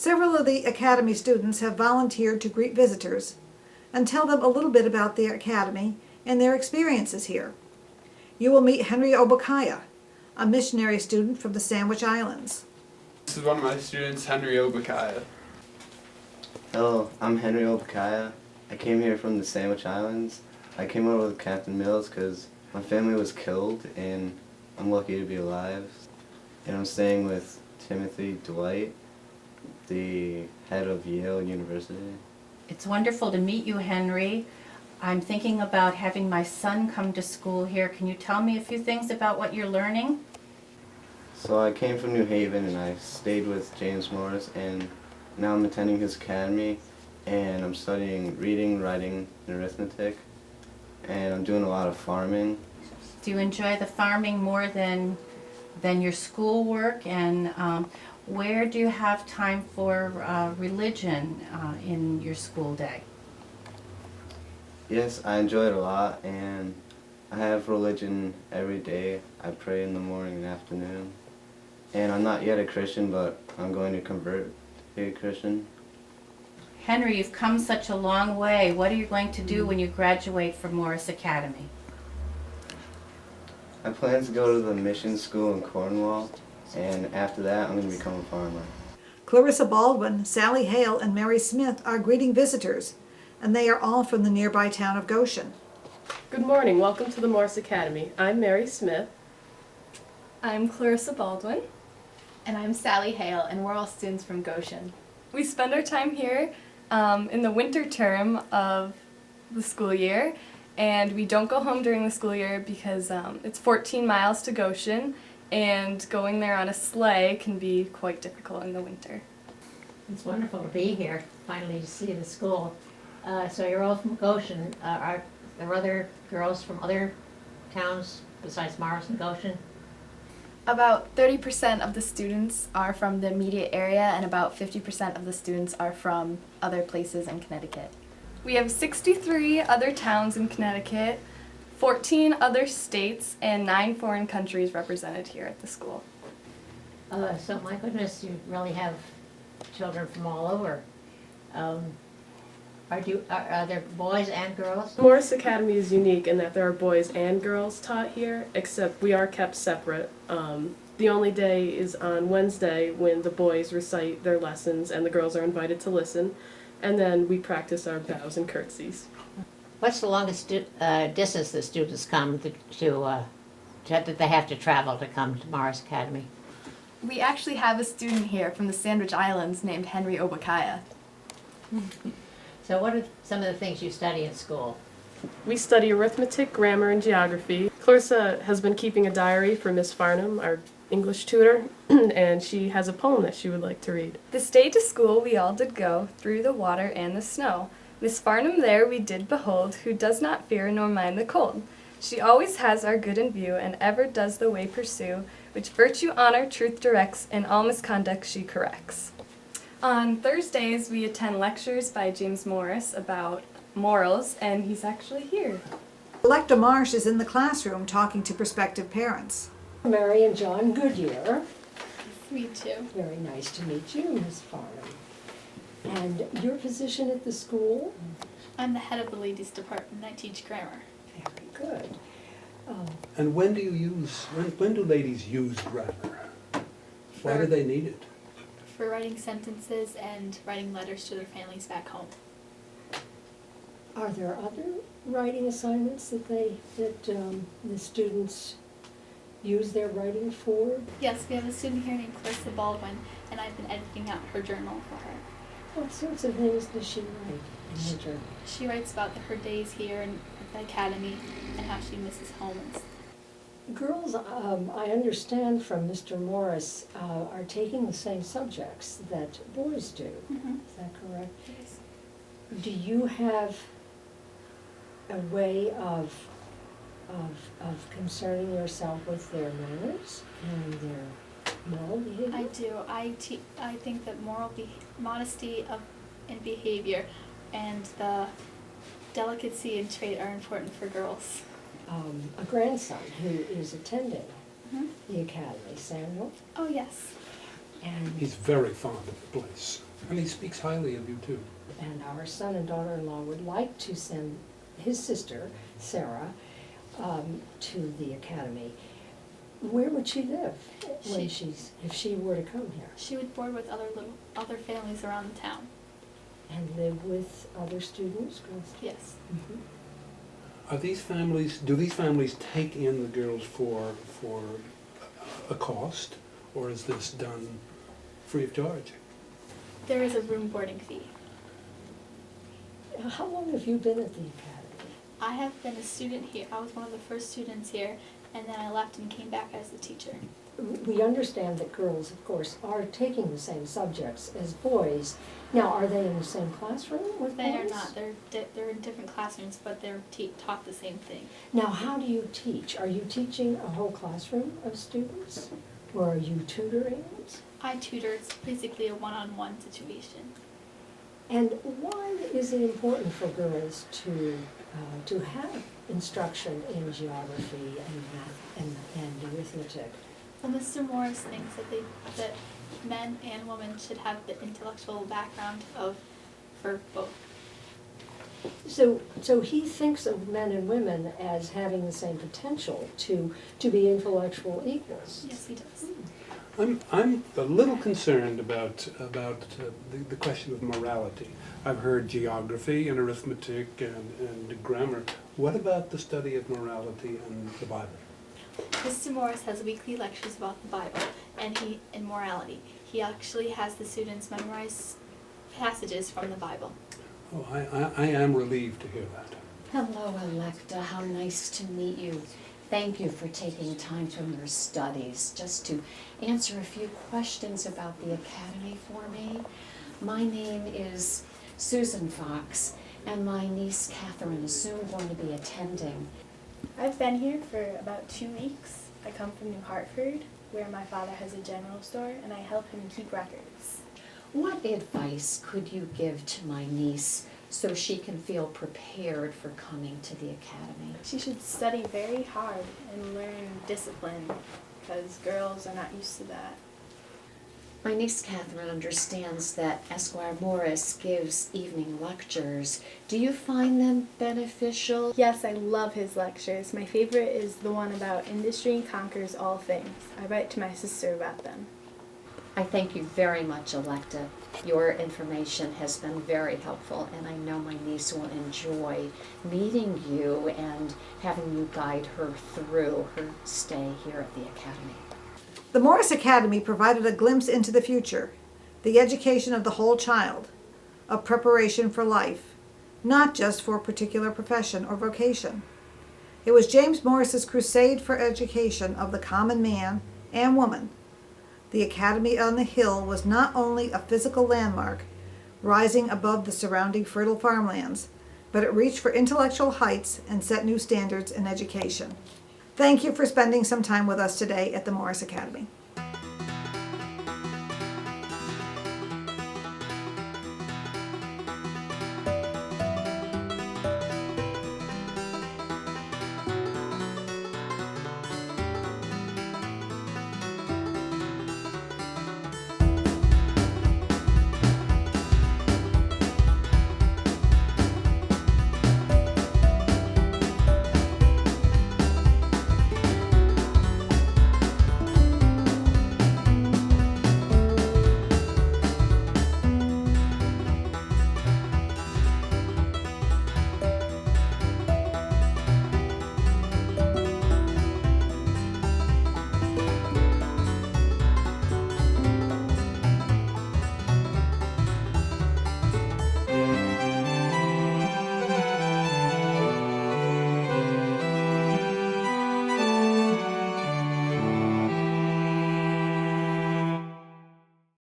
Several of the Academy students have volunteered to greet visitors and tell them a little bit about the Academy and their experiences here. You will meet Henry Obakaya, a missionary student from the Sandwich Islands. This is one of my students, Henry Obakaya. Hello, I'm Henry Obakaya. I came here from the Sandwich Islands. I came over with Captain Mills because my family was killed and I'm lucky to be alive. And I'm staying with Timothy Dwight, the head of Yale University. It's wonderful to meet you, Henry. I'm thinking about having my son come to school here. Can you tell me a few things about what you're learning? So I came from New Haven and I stayed with James Morris, and now I'm attending his academy and I'm studying reading, writing, and arithmetic, and I'm doing a lot of farming. Do you enjoy the farming more than your schoolwork? And where do you have time for religion in your school day? Yes, I enjoy it a lot, and I have religion every day. I pray in the morning and afternoon. And I'm not yet a Christian, but I'm going to convert to be a Christian. Henry, you've come such a long way. What are you going to do when you graduate from Morris Academy? I plan to go to the mission school in Cornwall, and after that I'm going to become a farmer. Clarissa Baldwin, Sally Hale, and Mary Smith are greeting visitors, and they are all from the nearby town of Goshen. Good morning. Welcome to the Morris Academy. I'm Mary Smith. I'm Clarissa Baldwin. And I'm Sally Hale, and we're all students from Goshen. We spend our time here in the winter term of the school year, and we don't go home during the school year because it's 14 miles to Goshen, and going there on a sleigh can be quite difficult in the winter. It's wonderful to be here, finally to see the school. So you're all from Goshen. Are there other girls from other towns besides Morris and Goshen? About 30% of the students are from the immediate area, and about 50% of the students are from other places in Connecticut. We have 63 other towns in Connecticut, 14 other states, and 9 foreign countries represented here at the school. So my goodness, you really have children from all over. Are there boys and girls? Morris Academy is unique in that there are boys and girls taught here, except we are kept separate. The only day is on Wednesday when the boys recite their lessons and the girls are invited to listen, and then we practice our bows and curtsies. What's the longest distance that students come that they have to travel to come to Morris Academy? We actually have a student here from the Sandwich Islands named Henry Obakaya. So what are some of the things you study in school? We study arithmetic, grammar, and geography. Clarissa has been keeping a diary for Miss Farnham, our English tutor, and she has a poem that she would like to read. This day to school we all did go, through the water and the snow. Miss Farnham there we did behold, who does not fear nor mind the cold. She always has our good in view, and ever does the way pursue, which virtue, honor, truth directs, and all misconduct she corrects. On Thursdays, we attend lectures by James Morris about morals, and he's actually here. Electa Marsh is in the classroom talking to prospective parents. Mary and John Goodyear. Me too. Very nice to meet you, Ms. Farnham. And your position at the school? I'm the head of the ladies department. I teach grammar. Very good. And when do ladies use grammar? Why do they need it? For writing sentences and writing letters to their families back home. Are there other writing assignments that the students use their writing for? Yes, we have a student here named Clarissa Baldwin, and I've been editing out her journal for her. What sorts of things does she write in her journal? She writes about her days here and at the academy and how she misses home. Girls, I understand from Mr. Morris, are taking the same subjects that boys do. Mm-hmm. Is that correct? Yes. Do you have a way of concerning yourself with their manners and their moral behavior? I do. I think that modesty in behavior and the delicacy in trait are important for girls. A grandson who is attending Mm-hmm. the academy, Samuel. Oh yes. And, He's very fond of the place, and he speaks highly of you too. and our son and daughter-in-law would like to send his sister, Sarah, to the academy. Where would she live when if she were to come here? She would board with other families around the town. And live with other students, girls? Yes. Are these families, do these families take in the girls for a cost, or is this done free of charge? There is a room boarding fee. How long have you been at the academy? I have been a student here. I was one of the first students here, and then I left and came back as a teacher. We understand that girls, of course, are taking the same subjects as boys. Now, are they in the same classroom with boys? They are not. They're in different classrooms, but they're taught the same thing. Now, how do you teach? Are you teaching a whole classroom of students? Or are you tutoring? I tutor. It's basically a one-on-one situation. And why is it important for girls to have instruction in geography and math and arithmetic? Well, Mr. Morris thinks that men and women should have the intellectual background for both. So he thinks of men and women as having the same potential to be intellectual equals. Yes, he does. I'm a little concerned about the question of morality. I've heard geography and arithmetic and grammar. What about the study of morality and the Bible? Mr. Morris has weekly lectures about the Bible and morality. He actually has the students memorize passages from the Bible. Oh, I am relieved to hear that. Hello, Electa. How nice to meet you. Thank you for taking time from your studies just to answer a few questions about the Academy for me. My name is Susan Fox, and my niece Catherine is soon going to be attending. I've been here for about 2 weeks. I come from New Hartford, where my father has a general store, and I help him keep records. What advice could you give to my niece so she can feel prepared for coming to the Academy? She should study very hard and learn discipline, because girls are not used to that. My niece Catherine understands that Esquire Morris gives evening lectures. Do you find them beneficial? Yes, I love his lectures. My favorite is the one about industry conquers all things. I write to my sister about them. I thank you very much, Electa. Your information has been very helpful, and I know my niece will enjoy meeting you and having you guide her through her stay here at the Academy. The Morris Academy provided a glimpse into the future, the education of the whole child, a preparation for life, not just for a particular profession or vocation. It was James Morris's crusade for education of the common man and woman. The Academy on the Hill was not only a physical landmark, rising above the surrounding fertile farmlands, but it reached for intellectual heights and set new standards in education. Thank you for spending some time with us today at the Morris Academy.